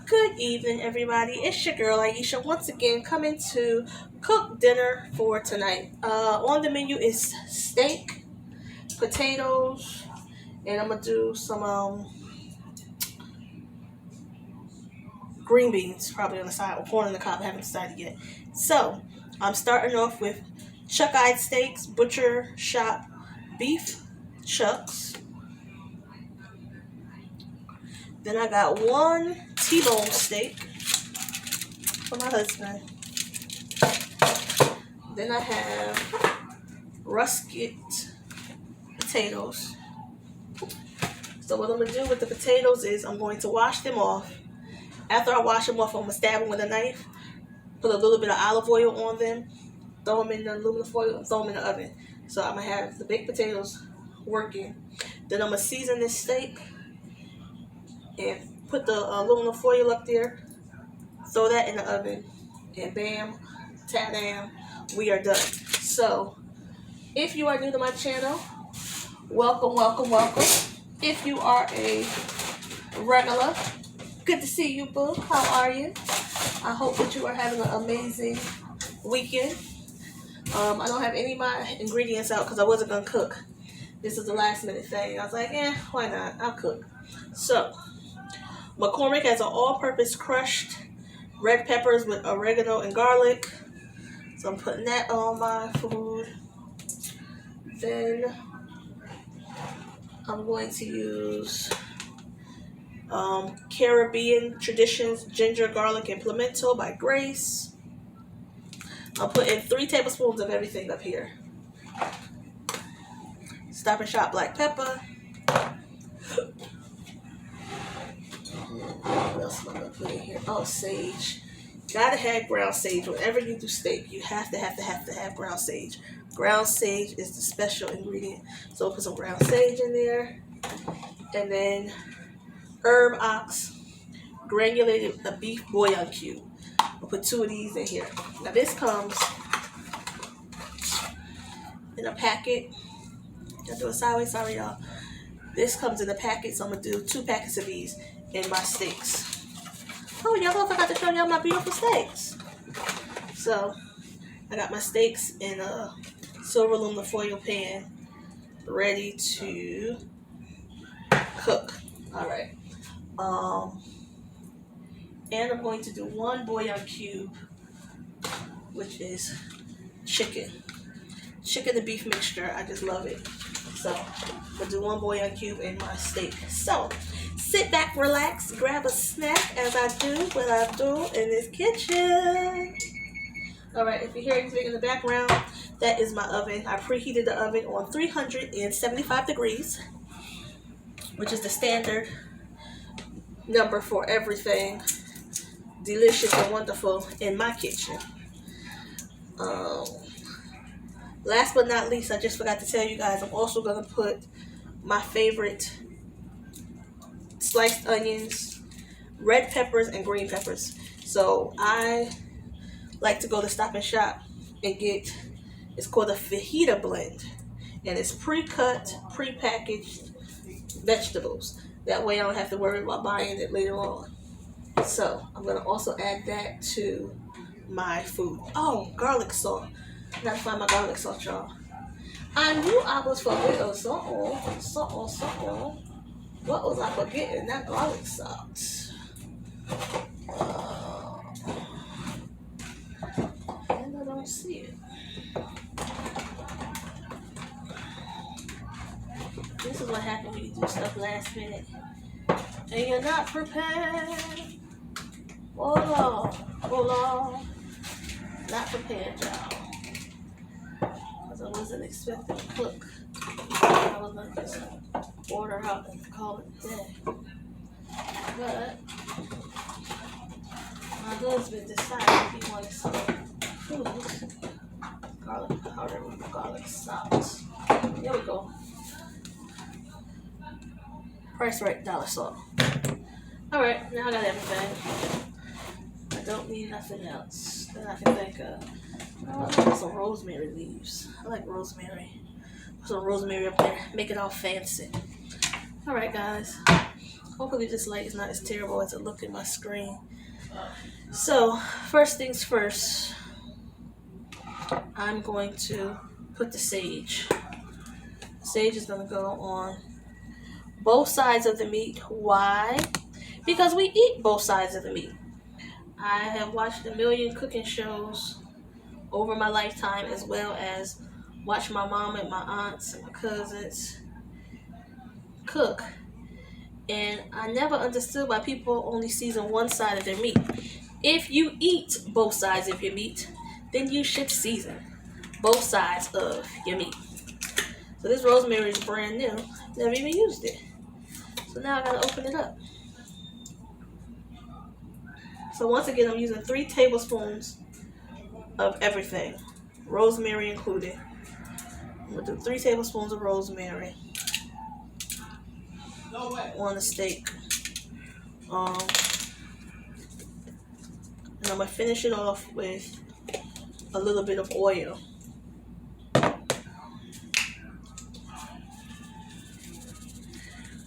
Good evening, everybody. It's your girl Aisha once again coming to cook dinner for tonight. On the menu is steak, potatoes, and I'm gonna do some green beans probably on the side or corn on the cob. I haven't decided yet. So I'm starting off with chuck-eyed steaks, butcher shop beef chucks. Then I got one T-bone steak for my husband. Then I have rusket potatoes. So what I'm going to do with the potatoes is I'm going to wash them off. After I wash them off, I'm going to stab them with a knife, put a little bit of olive oil on them, throw them in the aluminum foil, and throw them in the oven. So I'm going to have the baked potatoes working. Then I'm going to season this steak and put the aluminum foil up there, throw that in the oven, and bam, ta-dam, we are done. So if you are new to my channel, welcome, welcome, welcome. If you are a regular, good to see you, boo. How are you? I hope that you are having an amazing weekend. I don't have any of my ingredients out because I wasn't going to cook. This is the last minute thing. I was like, why not? I'll cook. So, McCormick has an all-purpose crushed red peppers with oregano and garlic. So I'm putting that on my food. Then I'm going to use Caribbean Traditions Ginger, Garlic, and Pimento by Grace. I'll put in 3 tablespoons of everything up here. Stop and Shop black pepper. What else am I going to put in here? Oh, sage. Gotta have ground sage. Whenever you do steak, you have to have ground sage. Ground sage is the special ingredient. So I'll put some ground sage in there. And then Herb Ox granulated beef bouillon cube. I'll put 2 of these in here. Now this comes in a packet. I'll do it sideways, sorry y'all. This comes in a packet, so I'm gonna do 2 packets of these in my steaks. Oh, y'all, I forgot to show y'all my beautiful steaks. So I got my steaks in a silver aluminum foil pan ready to cook. Alright. And I'm going to do 1 bouillon cube, which is chicken and beef mixture. I just love it. So I'll do 1 bouillon cube in my steak. So sit back, relax, grab a snack as I do what I do in this kitchen. Alright, if you hear anything in the background, that is my oven. I preheated the oven on 375 degrees, which is the standard number for everything delicious and wonderful in my kitchen. Last but not least, I just forgot to tell you guys, I'm also going to put my favorite sliced onions, red peppers, and green peppers. So I like to go to Stop and Shop and get, it's called a fajita blend. And it's pre-cut, pre-packaged vegetables. That way I don't have to worry about buying it later on. So I'm going to also add that to my food. Oh, garlic salt. I gotta find my garlic salt, y'all. I knew I was forgetting something. What was I forgetting? That garlic salt. And I don't see it. This is what happens when you do stuff last minute and you're not prepared. Hold on. Not prepared, y'all. Because I wasn't expecting to cook. I was going to just order out and call it a day. But my husband decided he wanted some food. Garlic powder with garlic salt. Here we go. Price right, dollar salt. Alright, now I got everything. I don't need nothing else that I can think of. Oh, I got some rosemary leaves. I like rosemary. Put some rosemary up there. Make it all fancy. Alright, guys. Hopefully this light is not as terrible as it looked in my screen. So, first things first, I'm going to put the sage. Sage is going to go on both sides of the meat. Why? Because we eat both sides of the meat. I have watched a million cooking shows over my lifetime, as well as watch my mom and my aunts and my cousins cook. And I never understood why people only season one side of their meat. If you eat both sides of your meat, then you should season both sides of your meat. So this rosemary is brand new. Never even used it. So now I gotta open it up. So once again, I'm using 3 tablespoons of everything, rosemary included. I'm gonna do 3 tablespoons of rosemary on the steak. And I'm gonna finish it off with a little bit of oil.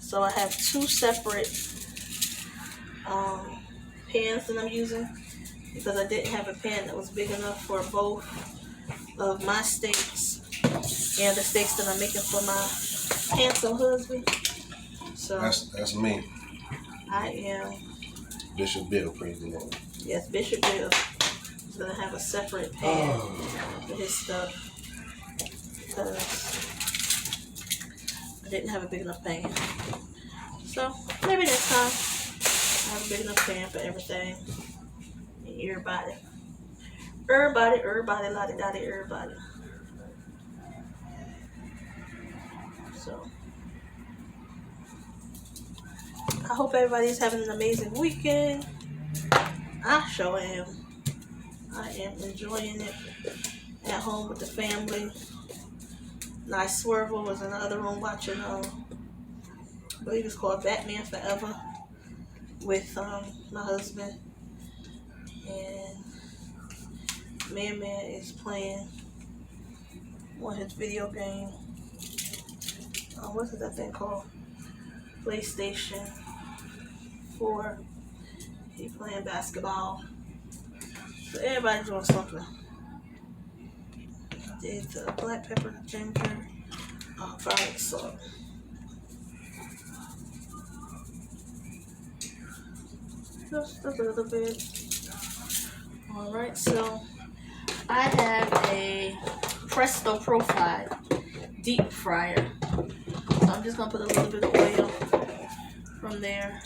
So I have 2 separate pans that I'm using because I didn't have a pan that was big enough for both of my steaks and the steaks that I'm making for my handsome husband. So that's me. I am Bishop Bill, praise the Lord. Yes, Bishop Bill is gonna have a separate pan for his stuff because I didn't have a big enough pan. So maybe next time I have a big enough pan for everything. And everybody, la-di-da-di, everybody. So I hope everybody's having an amazing weekend. I sure am. I am enjoying it at home with the family. Nice Swervel was in the other room watching, I believe it's called Batman Forever with my husband. And Man is playing on his video game. What is that thing called? PlayStation 4. He playing basketball. So everybody doing something. I did the black pepper, ginger, garlic salt. Just a little bit. Alright, so I have a Presto Profile deep fryer. So I'm just going to put a little bit of oil from there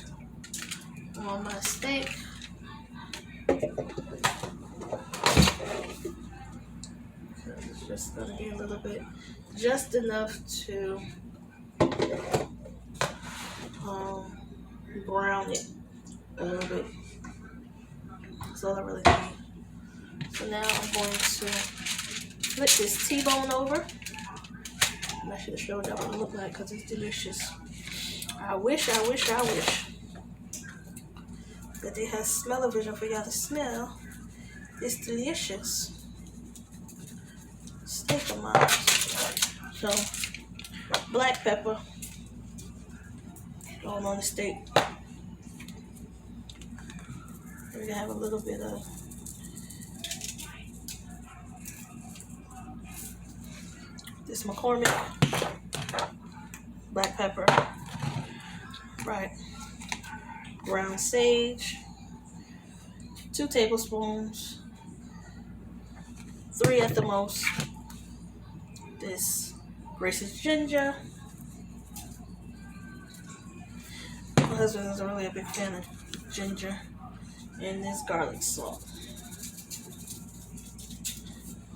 on my steak. It's just going to be a little bit, just enough to brown it a little bit. That's all I really need. So now I'm going to flip this T-bone over. And I should have showed y'all what it looked like because it's delicious. I wish that they had smell-o-vision for y'all to smell. It's delicious steak of mine. So, black pepper going on the steak. We're gonna have a little bit of this McCormick black pepper, right? Ground sage, 2 tablespoons, 3 at the most. This Grace's ginger. My husband isn't really a big fan of ginger. And this garlic salt.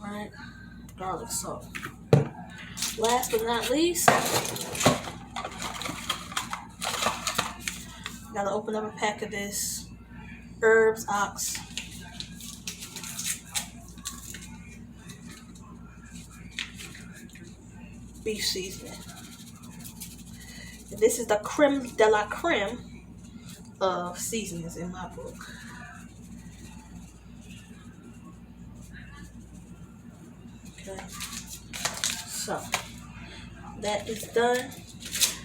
Right? Garlic salt. Last but not least, gotta open up a pack of this Herbs Ox beef seasoning. And this is the creme de la creme of seasonings in my book. Okay, so that is done.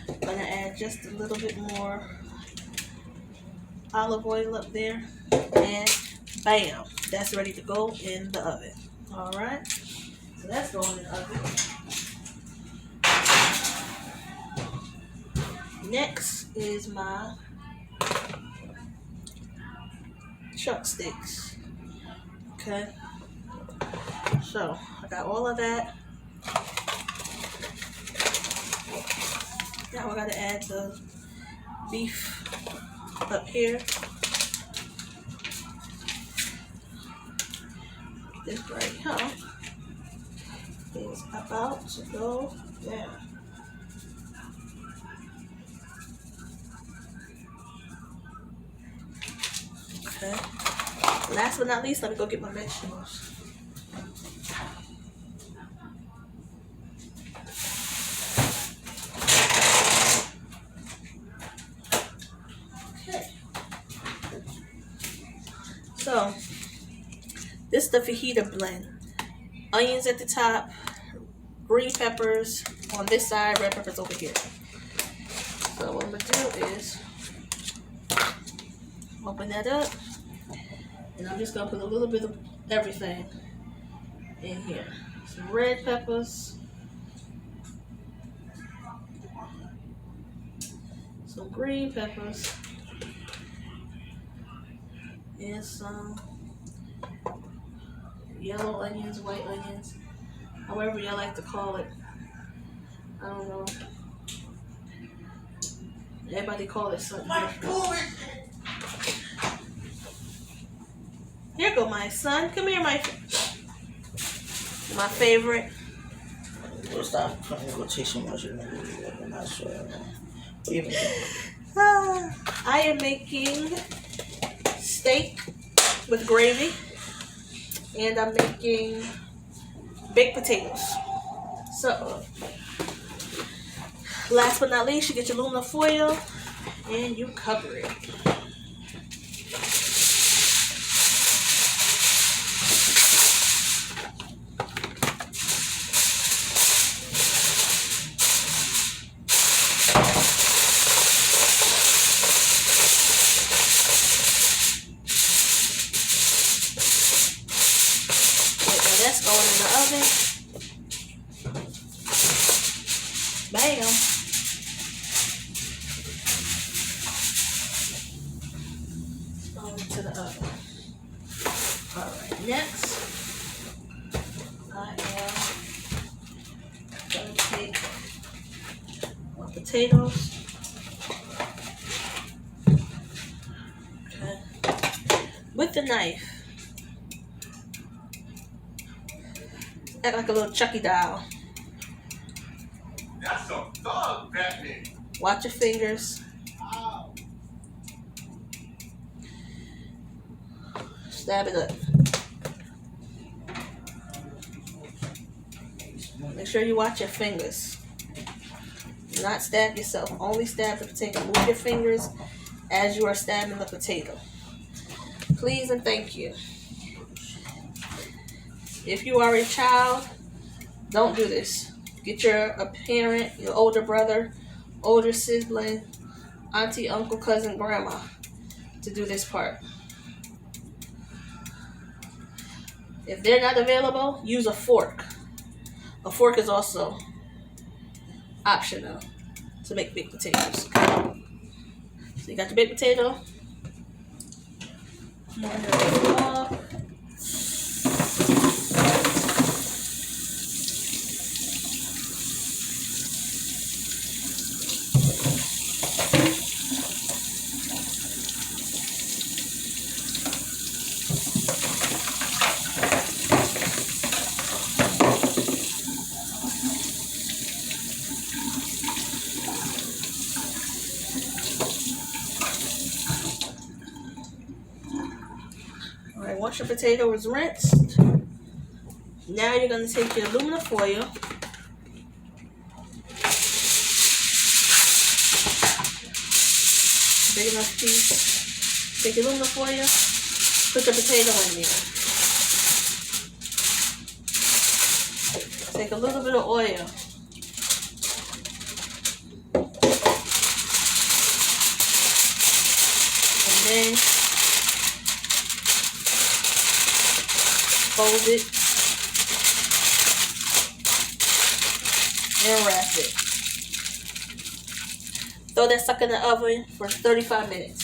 I'm gonna add just a little bit more olive oil up there, and bam, that's ready to go in the oven. All right, so that's going in the oven. Next is my chuck sticks. Okay, so I got all of that. Now I gotta add the beef up here. This right here is about to go down. Okay. Last but not least, let me go get my vegetables. Okay. So, this is the fajita blend. Onions at the top, green peppers on this side, red peppers over here. So what I'm gonna do is open that up, and I'm just gonna put a little bit of everything in here. Some red peppers, some green peppers, and some yellow onions, white onions, however y'all like to call it. I don't know. Everybody call it something different. Here go my son. Come here, my favorite. Go stop trying to go chasing my shit. I'm not sure. I am making steak with gravy, and I'm making baked potatoes. So, last but not least, you get your aluminum foil and you cover it. That's going in the oven. Bam. Going into the oven. Alright, next I am going to take my potatoes. Okay. With the knife. Act like a little Chucky doll. That's a thug, Batman. Watch your fingers. Stab it up. Make sure you watch your fingers. Do not stab yourself. Only stab the potato. Move your fingers as you are stabbing the potato. Please and thank you. If you are a child, don't do this. Get a parent, your older brother, older sibling, auntie, uncle, cousin, grandma to do this part. If they're not available, use a fork. A fork is also optional to make baked potatoes. So you got your baked potato. Alright, once your potato is rinsed, now you're going to take your aluminum foil, big enough piece, take your aluminum foil, put your potato in there. Take a little bit of oil. And then fold it, and wrap it. Throw that sucker in the oven for 35 minutes.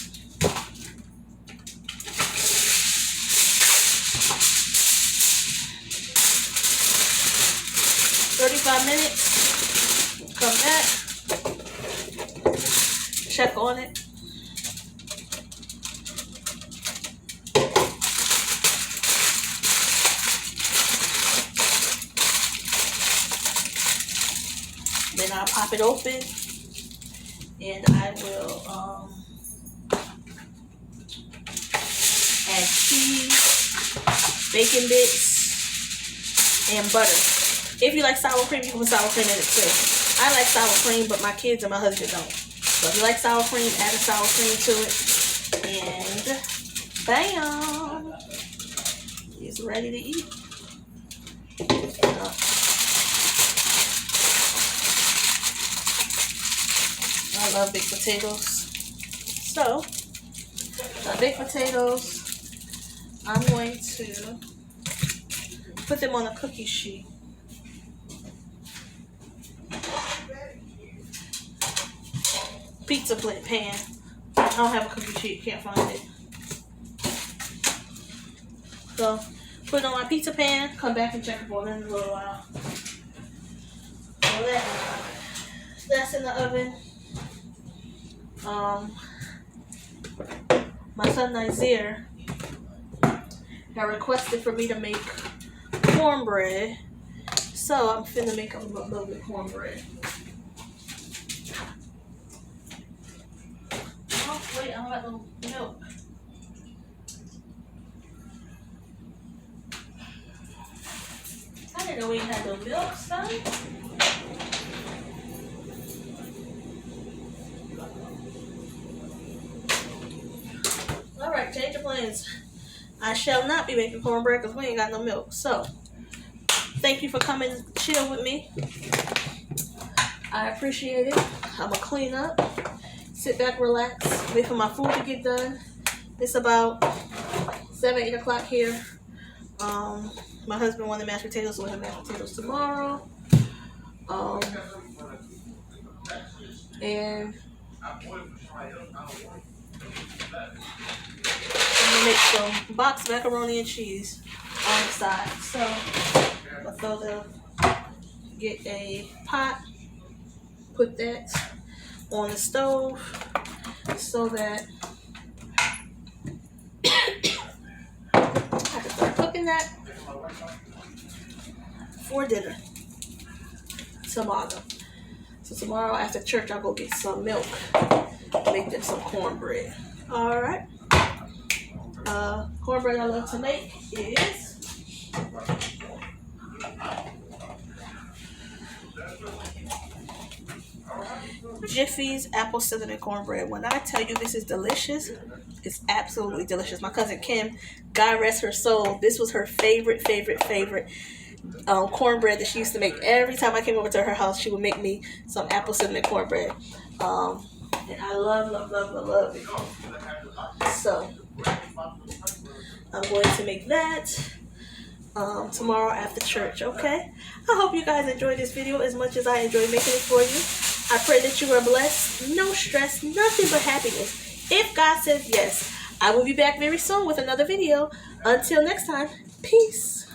Come back, check on it. Then I'll pop it open, and I will add cheese, bacon bits, and butter. If you like sour cream, you can put sour cream in it too. I like sour cream, but my kids and my husband don't. So if you like sour cream, add a sour cream to it. And bam! It's ready to eat. I love baked potatoes. So, the baked potatoes, I'm going to put them on a cookie sheet. Pizza plate pan. I don't have a cookie sheet, can't find it. So, put it on my pizza pan, come back and check it for it in a little while. So that's in the oven. My son Nazir had requested for me to make cornbread, so I'm finna make him a little bit of cornbread. Oh wait, I don't got no milk. I didn't know we had no milk, son. Alright, change of plans. I shall not be making cornbread because we ain't got no milk. So, thank you for coming to chill with me. I appreciate it. I'm going to clean up, sit back, relax, wait for my food to get done. It's about 7, 8 o'clock here. My husband wanted mashed potatoes, so we'll have mashed potatoes tomorrow. And I'm gonna make some box macaroni and cheese on the side. So I'll throw get a pot, put that on the stove so that I can start cooking that for dinner tomorrow. So tomorrow after church, I'll go get some milk, make them some cornbread. All right. Cornbread I love to make is Jiffy's apple cinnamon cornbread. When I tell you this is delicious, it's absolutely delicious. My cousin Kim, God rest her soul, this was her favorite cornbread that she used to make. Every time I came over to her house, she would make me some apple cinnamon cornbread. And I love it. So I'm going to make that tomorrow after church, okay? I hope you guys enjoyed this video as much as I enjoyed making it for you. I pray that you are blessed, no stress, nothing but happiness. If God says yes, I will be back very soon with another video. Until next time, peace.